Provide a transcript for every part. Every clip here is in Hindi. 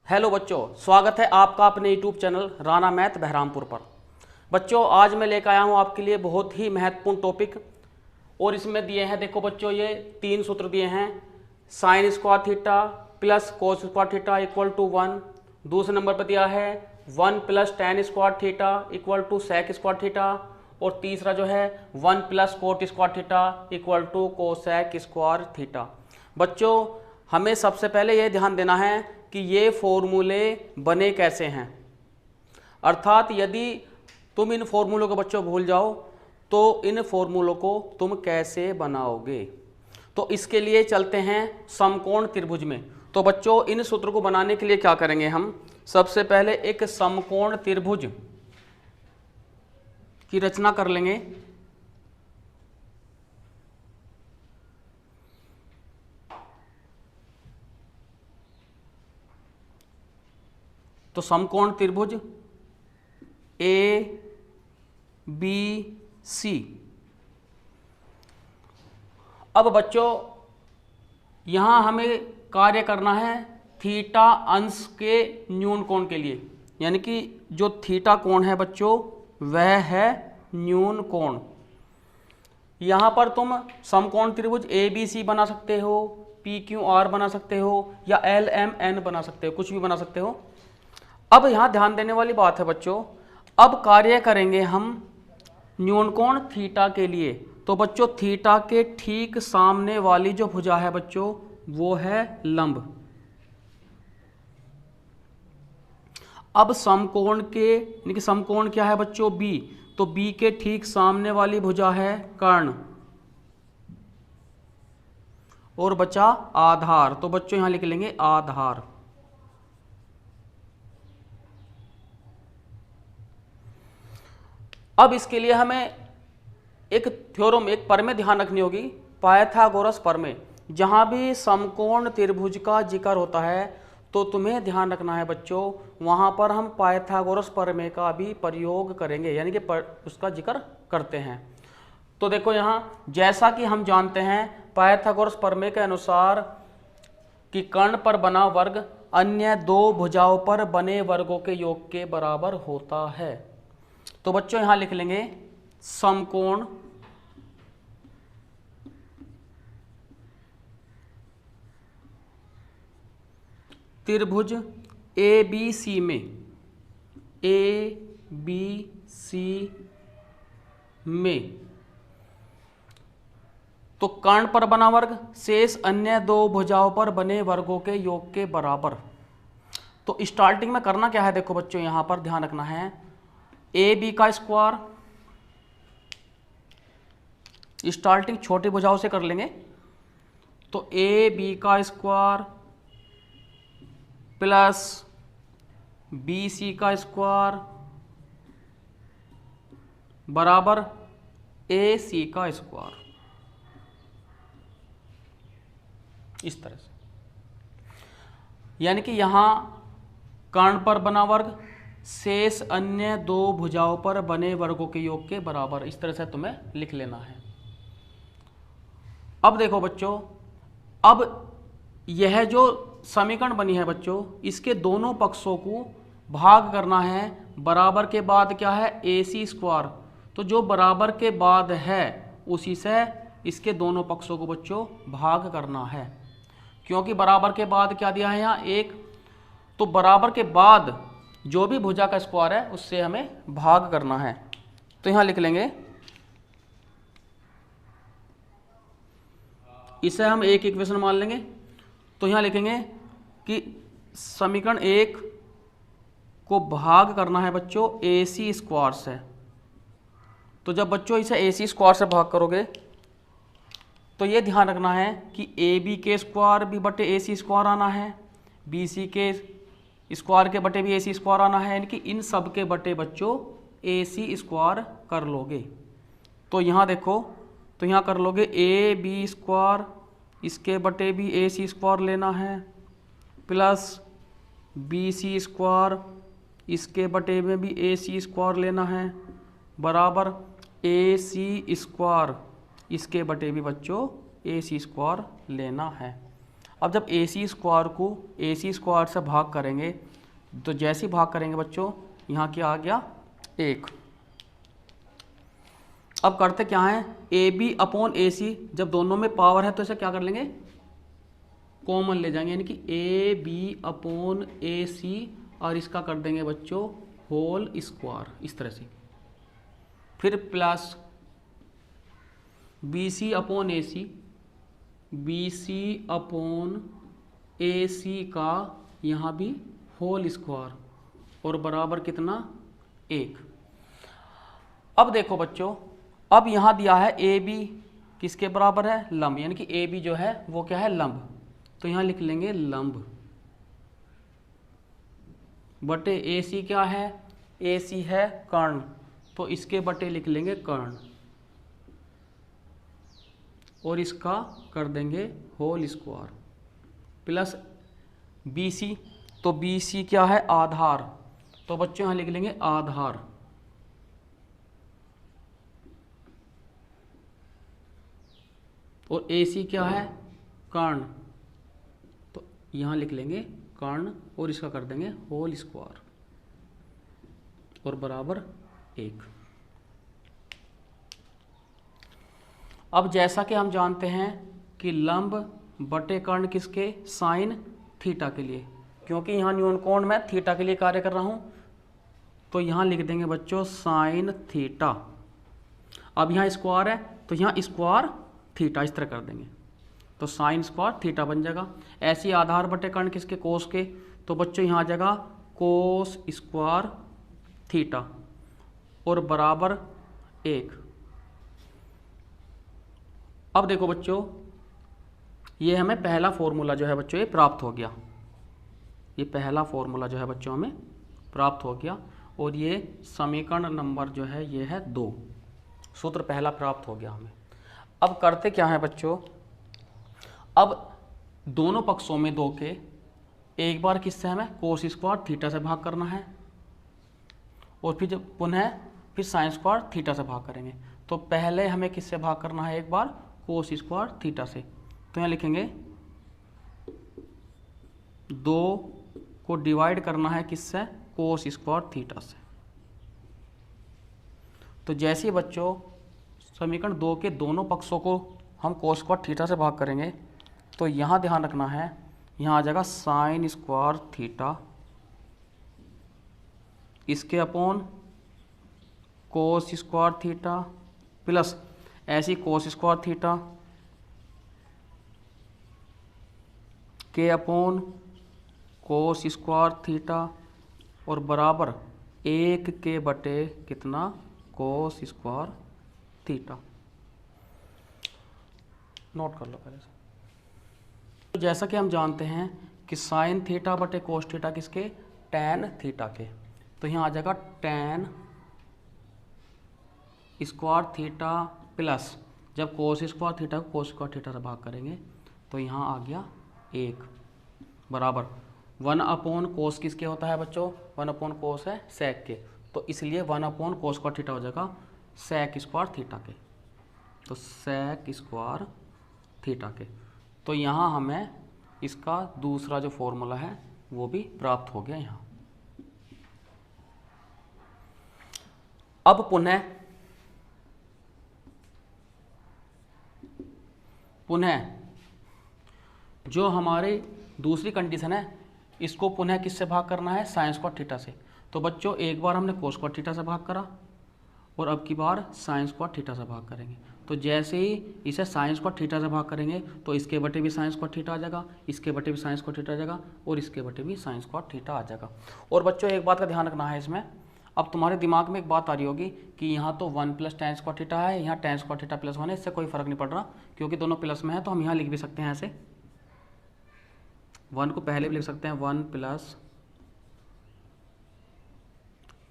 हेलो बच्चों, स्वागत है आपका अपने YouTube channel Rana math Berhampur पर। बच्चों, आज मैं लेकर आया हूँ आपके लिए बहुत ही महत्वपूर्ण टॉपिक। और इसमें दिए हैं, देखो बच्चों, ये 3 सूत्र दिए हैं। Sine square theta plus cos square theta equal to 1। दूसरे नंबर पर दिया है 1 plus tan square theta equal to sec square theta. और तीसरा जो है 1 plus cot square theta equal to cosec square theta. बच्चों, हमें सबसे पहले ये ध्यान देना है कि ये फॉर्मूले बने कैसे हैं। अर्थात यदि तुम इन फॉर्मूलों को बच्चों भूल जाओ तो इन फॉर्मूलों को तुम कैसे बनाओगे। तो इसके लिए चलते हैं समकोण त्रिभुज में। तो बच्चों, इन सूत्र को बनाने के लिए क्या करेंगे हम, सबसे पहले एक समकोण त्रिभुज की रचना कर लेंगे। तो समकोण त्रिभुज ए बी सी। अब बच्चों, यहां हमें कार्य करना है थीटा अंश के न्यून कोण के लिए, यानी कि जो थीटा कोण है बच्चों वह है न्यून कोण। यहां पर तुम समकोण त्रिभुज ए बी सी बना सकते हो, पी क्यू आर बना सकते हो, या एल एम एन बना सकते हो, कुछ भी बना सकते हो। अब यहां ध्यान देने वाली बात है बच्चों, अब कार्य करेंगे हम न्यून कोण थीटा के लिए। तो बच्चों, थीटा के ठीक सामने वाली जो भुजा है बच्चों वो है लंब। अब समकोण के, यानी कि समकोण क्या है बच्चों, बी। तो बी के ठीक सामने वाली भुजा है कर्ण। और बचा आधार, तो बच्चों यहां लिख लेंगे आधार। अब इसके लिए हमें एक थ्योरम, एक प्रमेय ध्यान रखनी होगी, पाइथागोरस प्रमेय। जहां भी समकोण त्रिभुज का जिक्र होता है तो तुम्हें ध्यान रखना है बच्चों, वहां पर हम पाइथागोरस प्रमेय का भी प्रयोग करेंगे, यानी कि उसका जिक्र करते हैं। तो देखो यहां, जैसा कि हम जानते हैं पाइथागोरस प्रमेय के अनुसार कि कर्ण पर बना वर्ग अन्य दो भुजाओं पर बने वर्गों के योग के बराबर होता है। तो बच्चों यहां लिख लेंगे समकोण त्रिभुज ए बी सी में, ए बी सी में तो कर्ण पर बना वर्ग शेष अन्य दो भुजाओं पर बने वर्गों के योग के बराबर। तो स्टार्टिंग में करना क्या है, देखो बच्चों यहां पर ध्यान रखना है, ए बी का स्क्वायर, स्टार्टिंग छोटी भुजाओं से कर लेंगे। तो ए बी का स्क्वायर प्लस बी सी का स्क्वायर बराबर ए सी का स्क्वायर, इस तरह से। यानी कि यहां कर्ण पर बना वर्ग शेष अन्य दो भुजाओं पर बने वर्गों के योग के बराबर, इस तरह से तुम्हें लिख लेना है। अब देखो बच्चों, अब यह जो समीकरण बनी है बच्चों, इसके दोनों पक्षों को भाग करना है। बराबर के बाद क्या है, ए सी स्क्वायर। तो जो बराबर के बाद है उसी से इसके दोनों पक्षों को बच्चों भाग करना है, क्योंकि बराबर के बाद क्या दिया है यहाँ, एक। तो बराबर के बाद जो भी भुजा का स्क्वायर है उससे हमें भाग करना है। तो यहां लिख लेंगे, इसे हम एक इक्वेशन मान लेंगे। तो यहां लिखेंगे कि समीकरण 1 को भाग करना है बच्चों ए सी स्क्वायर से। तो जब बच्चों इसे ए सी स्क्वायर से भाग करोगे तो ये ध्यान रखना है कि ए बी के स्क्वायर भी बटे ए सी स्क्वायर आना है, बी सी के स्क्वायर के बटे भी ए सी स्क्वायर आना है, यानी कि इन सब के बटे बच्चों ए सी स्क्वायर कर लोगे। तो यहाँ देखो, तो यहाँ कर लोगे ए बी स्क्वायर, इसके बटे भी ए सी स्क्वायर लेना है, प्लस बी सी स्क्वायर, इसके बटे में भी ए सी स्क्वायर लेना है, बराबर ए सी स्क्वायर, इसके बटे भी बच्चों ए सी स्क्वायर लेना है। अब जब ए सी स्क्वायर को ए सी स्क्वायर से भाग करेंगे तो जैसे ही भाग करेंगे बच्चों यहाँ क्या आ गया 1। अब करते क्या है, ए बी अपॉन ए सी, जब दोनों में पावर है तो इसे क्या कर लेंगे, कॉमन ले जाएंगे, यानी कि ए बी अपॉन ए सी और इसका कर देंगे बच्चों होल स्क्वायर इस तरह से। फिर प्लस बी सी अपॉन ए सी, बी सी अपॉन ए सी का यहाँ भी होल स्क्वायर और बराबर कितना 1। अब देखो बच्चों, अब यहाँ दिया है ए बी किसके बराबर है, लंब, यानी कि ए बी जो है वो क्या है, लंब। तो यहाँ लिख लेंगे लंब बटे ए सी क्या है, ए सी है कर्ण, तो इसके बटे लिख लेंगे कर्ण और इसका कर देंगे whole square plus B C, तो बी सी क्या है आधार, तो बच्चों यहाँ लिख लेंगे आधार और ए सी क्या है कर्ण, तो यहाँ लिख लेंगे कर्ण और इसका कर देंगे होल स्क्वायर और बराबर 1। अब जैसा कि हम जानते हैं कि लंब बटे कर्ण किसके, साइन थीटा के लिए, क्योंकि यहाँ न्यूनकोण मैं थीटा के लिए कार्य कर रहा हूँ, तो यहाँ लिख देंगे बच्चों साइन थीटा। अब यहाँ स्क्वायर है तो यहाँ स्क्वायर थीटा इस तरह कर देंगे, तो साइन स्क्वायर थीटा बन जाएगा। ऐसी आधार बटे कर्ण किसके, कोस के, तो बच्चों यहाँ आ जाएगा कोस स्क्वायर थीटा और बराबर 1। अब देखो बच्चों, ये हमें पहला फॉर्मूला जो है बच्चों ये प्राप्त हो गया, ये पहला फॉर्मूला जो है बच्चों हमें प्राप्त हो गया और ये समीकरण नंबर जो है ये है 2, सूत्र पहला प्राप्त हो गया हमें। अब करते क्या है बच्चों, अब दोनों पक्षों में 2 के एक बार किससे हमें कोस स्क्वायर थीटा से भाग करना है और फिर जब पुनः फिर साइन स्क्वायर थीटा से भाग करेंगे, तो पहले हमें किससे भाग करना है, एक बार कोस स्क्वायर थीटा से, तो यहाँ लिखेंगे 2 को डिवाइड करना है किससे, कोस स्क्वायर थीटा से। तो जैसे बच्चों समीकरण 2 के दोनों पक्षों को हम कोस स्क्वायर थीटा से भाग करेंगे, तो यहाँ ध्यान रखना है, यहाँ आ जाएगा साइन स्क्वायर थीटा इसके अपॉन कोस स्क्वायर थीटा प्लस ऐसी कोस स्क्वायर थीटा के अपॉन कोस स्क्वायर थीटा और बराबर 1 के बटे कितना, कोस स्क्वायर थीटा। नोट कर लो पहले से। तो जैसा कि हम जानते हैं कि साइन थीटा बटे कोस थीटा किसके, टैन थीटा के, तो यहाँ आ जाएगा टैन स्क्वायर थीटा प्लस जब कोस स्क्वायर थीटा को कोस स्क्वायर थीटा से भाग करेंगे तो यहाँ आ गया 1 बराबर 1 अपॉन कोस किसके होता है बच्चों, 1 अपॉन कोस है सेक के, तो इसलिए 1 अपॉन कोस स्क्वायर थीटा हो जाएगा सेक स्क्वायर थीटा के, तो सेक स्क्वायर थीटा के। तो यहाँ हमें इसका दूसरा जो फॉर्मूला है वो भी प्राप्त हो गया यहाँ। अब पुनः जो हमारी दूसरी कंडीशन है इसको पुनः किससे भाग करना है, साइन स्क्वायर थीटा से। तो बच्चों एक बार हमने कोस स्क्वायर थीटा से भाग करा और अब की बार साइन स्क्वायर थीटा से भाग करेंगे, तो जैसे ही इसे साइन स्क्वायर थीटा से भाग करेंगे तो इसके बटे भी साइन स्क्वायर थीटा आ जाएगा, इसके बटे भी साइन स्क्वायर थीटा आ जाएगा और इसके बटे भी साइन स्क्वायर थीटा आ जाएगा। और बच्चों एक बात का ध्यान रखना है इसमें, अब तुम्हारे दिमाग में एक बात आ रही होगी कि यहाँ तो 1 प्लस टैन स्क्वायर थीटा है, यहाँ टैन स्क्वायर थीटा प्लस 1 है, इससे कोई फर्क नहीं पड़ रहा क्योंकि दोनों प्लस में है, तो हम यहाँ लिख भी सकते हैं ऐसे, 1 को पहले भी लिख सकते हैं 1 plus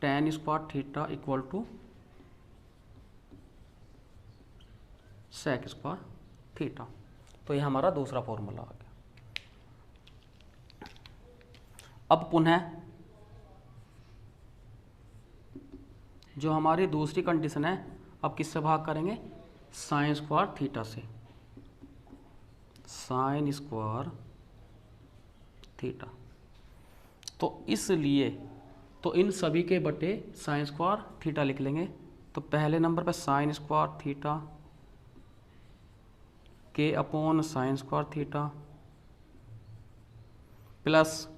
tan square theta equal to sec square theta. तो यह हमारा दूसरा फॉर्मूला आ गया। अब पुनः जो हमारी दूसरी कंडीशन है, अब किससे भाग करेंगे, साइन स्क्वायर थीटा से, साइन स्क्वायर थीटा। तो इसलिए तो इन सभी के बटे साइन स्क्वायर थीटा लिख लेंगे। तो पहले नंबर पे साइन स्क्वायर थीटा के upon sine square theta plus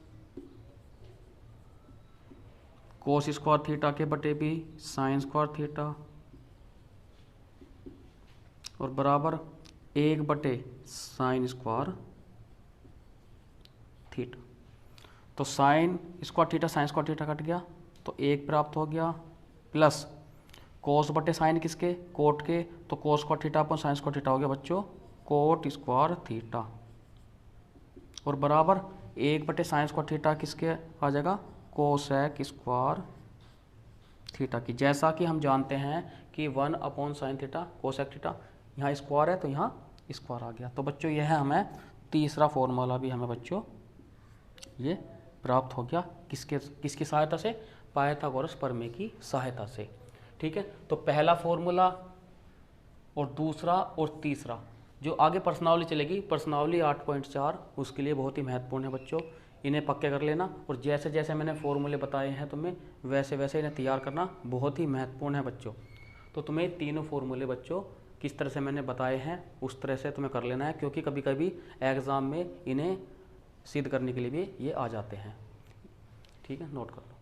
cos square theta के बटे भी साइन स्क्वायर थीटा और बराबर 1 बटे साइन स्क्वायर थीटा। तो sign square theta sine square theta cut गया तो 1 प्राप्त हो गया प्लस कोस बटे साइन किसके, कोट के, तो कोस स्क्वायर थीटा अपन साइन स्क्वायर थीटा हो गया बच्चों कोट स्क्वायर थीटा और बराबर 1 बटे साइन स्क्वायर थीटा किसके आ जाएगा, कोसेक स्क्वायर थीटा की। जैसा कि हम जानते हैं कि 1 upon sine theta cosec theta, यहाँ स्क्वायर है तो यहाँ स्क्वायर आ गया। तो बच्चों यह है हमें तीसरा फॉर्मूला भी हमें बच्चों ये प्राप्त हो गया किसकी सहायता से, पाइथागोरस प्रमेय की सहायता से। ठीक है, तो पहला फॉर्मूला और दूसरा और तीसरा जो आगे प्रश्नावली चलेगी, प्रश्नावली 8.4 उसके लिए बहुत ही महत्वपूर्ण है बच्चों, इन्हें पक्के कर लेना। और जैसे जैसे मैंने फॉर्मूले बताए हैं तुम्हें वैसे वैसे इन्हें तैयार करना बहुत ही महत्वपूर्ण है बच्चों। तो तुम्हें तीनों फॉर्मूले बच्चों किस तरह से मैंने बताए हैं उस तरह से तुम्हें कर लेना है, क्योंकि कभी कभी एग्ज़ाम में इन्हें सिद्ध करने के लिए भी ये आ जाते हैं। ठीक है, नोट कर लो।